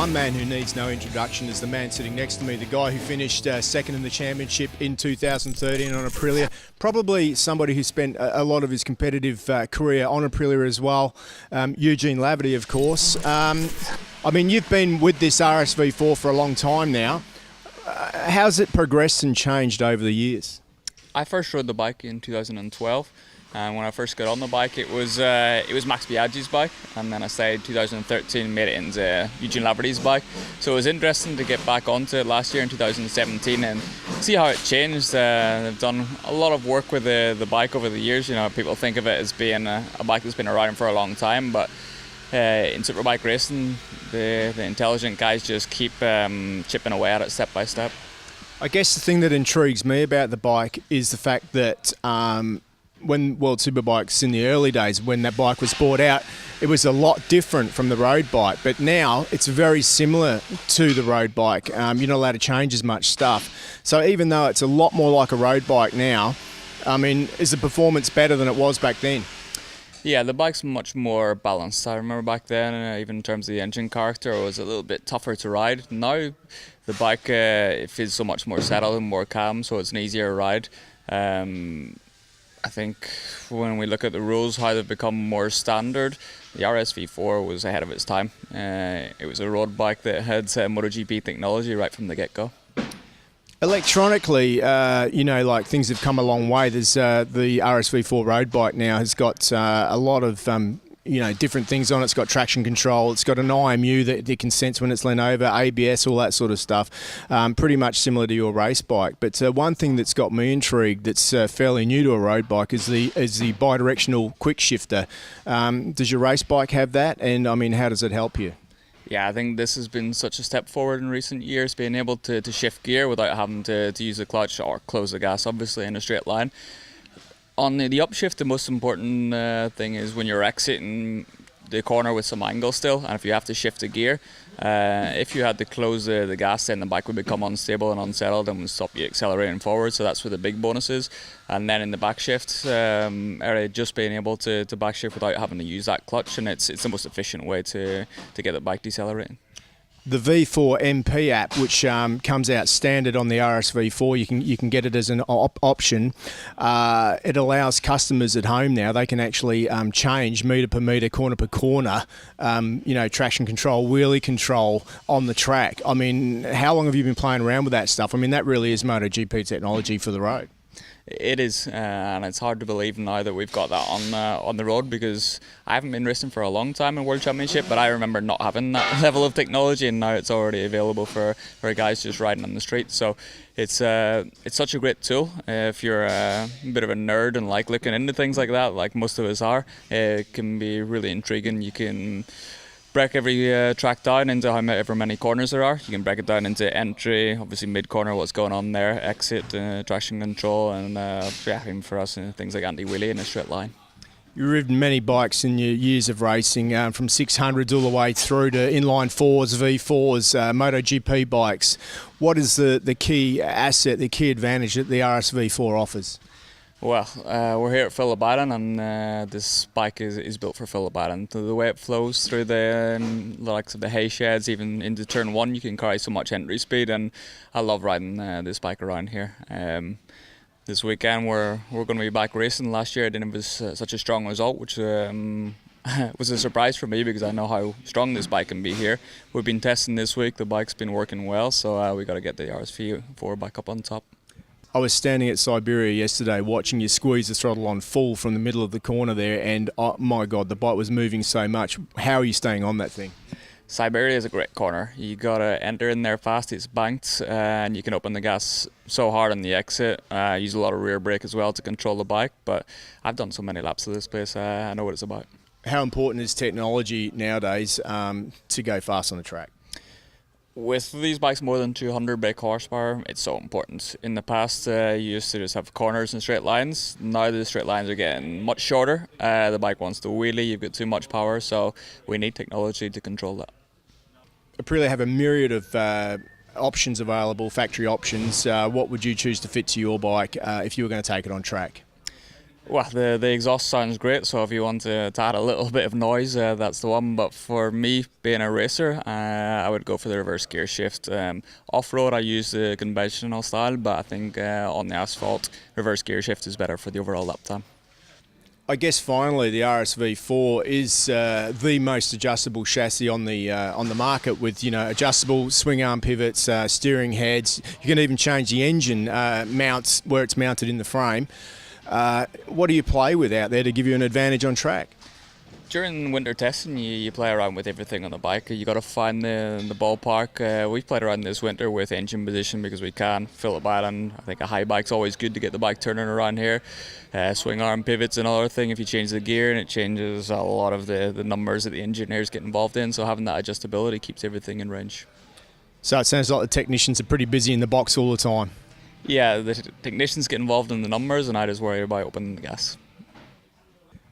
one man who needs no introduction is the man sitting next to me, the guy who finished second in the championship in 2013 on Aprilia. Probably somebody who spent a lot of his competitive career on Aprilia as well. Eugene Laverty, of course. I mean, you've been with this RSV4 for a long time now. How's it progressed and changed over the years? I first rode the bike in 2012. And when I first got on the bike, it was Max Biaggi's bike, and then I stayed 2013, made it into Eugene Laverty's bike. So it was interesting to get back onto it last year in 2017 and see how it changed. They've done a lot of work with the bike over the years. You know, people think of it as being a bike that's been around for a long time, but in superbike racing, the intelligent guys just keep chipping away at it step by step. I guess the thing that intrigues me about the bike is the fact that when World Superbikes in the early days, when that bike was brought out, it was a lot different from the road bike. But now it's very similar to the road bike. You're not allowed to change as much stuff. So even though it's a lot more like a road bike now, I mean, is the performance better than it was back then? Yeah, the bike's much more balanced. I remember back then, even in terms of the engine character, it was a little bit tougher to ride. Now the bike it feels so much more settled and more calm, so it's an easier ride. I think when we look at the rules, how they've become more standard, the RSV4 was ahead of its time. It was a road bike that had MotoGP technology right from the get-go. Electronically, like things have come a long way. There's the RSV4 road bike now has got a lot of different things on it. It's got traction control. It's got an IMU that can sense when it's leaned over, ABS, all that sort of stuff. Pretty much similar to your race bike. But one thing that's got me intrigued that's fairly new to a road bike is the bidirectional quick shifter. Does your race bike have that? And I mean, how does it help you? Yeah, I think this has been such a step forward in recent years, being able to shift gear without having to use the clutch or close the gas, obviously, in a straight line. On the upshift, the most important thing is when you're exiting the corner with some angle still, and if you have to shift the gear, if you had to close the gas, then the bike would become unstable and unsettled and would stop you accelerating forward. So that's where the big bonus is. And then in the backshift area, just being able to backshift without having to use that clutch, and it's the most efficient way to get the bike decelerating. The V4 MP app, which comes out standard on the RSV4, you can get it as an option. It allows customers at home now, they can actually change metre per metre, corner per corner, traction control, wheelie control on the track. I mean, how long have you been playing around with that stuff? I mean, that really is MotoGP technology for the road. It is, and it's hard to believe now that we've got that on the road, because I haven't been racing for a long time in World Championship, but I remember not having that level of technology, and now it's already available for guys just riding on the street. So it's such a great tool. If you're a bit of a nerd and like looking into things like that, like most of us are, it can be really intriguing. You can break every track down into however many corners there are. You can break it down into entry, obviously mid-corner, what's going on there, exit, traction control, and even for us, things like anti-wheelie in a straight line. You've ridden many bikes in your years of racing, from 600s all the way through to inline 4s, V4s, MotoGP bikes. What is the key asset, the key advantage that the RSV4 offers? Well, we're here at Phillip Island, and this bike is built for Phillip Island. The way it flows through the likes of the hay sheds, even into turn one, you can carry so much entry speed, and I love riding this bike around here. This weekend we're going to be back racing. Last year I didn't have such a strong result, which was a surprise for me because I know how strong this bike can be here. We've been testing this week, the bike's been working well, so we got to get the RSV4 back up on top. I was standing at Siberia yesterday watching you squeeze the throttle on full from the middle of the corner there, and oh my God, the bike was moving so much. How are you staying on that thing? Siberia is a great corner. You gotta enter in there fast, it's banked, and you can open the gas so hard on the exit. Use a lot of rear brake as well to control the bike, but I've done so many laps of this place, I know what it's about. How important is technology nowadays to go fast on the track? With these bikes more than 200 brake horsepower, it's so important. In the past, you used to just have corners and straight lines. Now the straight lines are getting much shorter. The bike wants to wheelie, you've got too much power, so we need technology to control that. Aprilia have a myriad of options available, factory options. What would you choose to fit to your bike if you were going to take it on track? Well, the exhaust sounds great, so if you want to add a little bit of noise, that's the one. But for me, being a racer, I would go for the reverse gear shift. Off-road, I use the conventional style, but I think on the asphalt, reverse gear shift is better for the overall lap time. I guess finally the RSV4 is the most adjustable chassis on the market, with adjustable swing arm pivots, steering heads. You can even change the engine mounts where it's mounted in the frame. What do you play with out there to give you an advantage on track? During winter testing, you play around with everything on the bike. You got to find the ballpark. We've played around this winter with engine position because we can. Phillip Island, I think a high bike's always good to get the bike turning around here. Swing arm pivots, another thing. If you change the gear, and it changes a lot of the numbers that the engineers get involved in. So having that adjustability keeps everything in range. So it sounds like the technicians are pretty busy in the box all the time. Yeah, the technicians get involved in the numbers, and I just worry about opening the gas.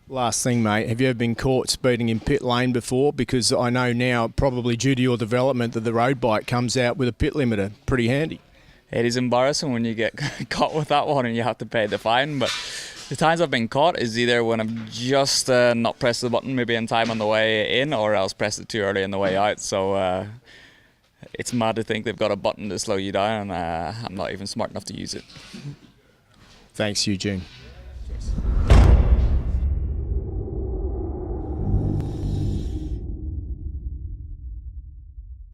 Last thing, mate, have you ever been caught speeding in pit lane before? Because I know now, probably due to your development, that the road bike comes out with a pit limiter. Pretty handy. It is embarrassing when you get caught with that one and you have to pay the fine, but the times I've been caught is either when I've just not pressed the button maybe in time on the way in, or else pressed it too early on the way out. So it's mad to think they've got a button to slow you down, and I'm not even smart enough to use it. Thanks, Eugene.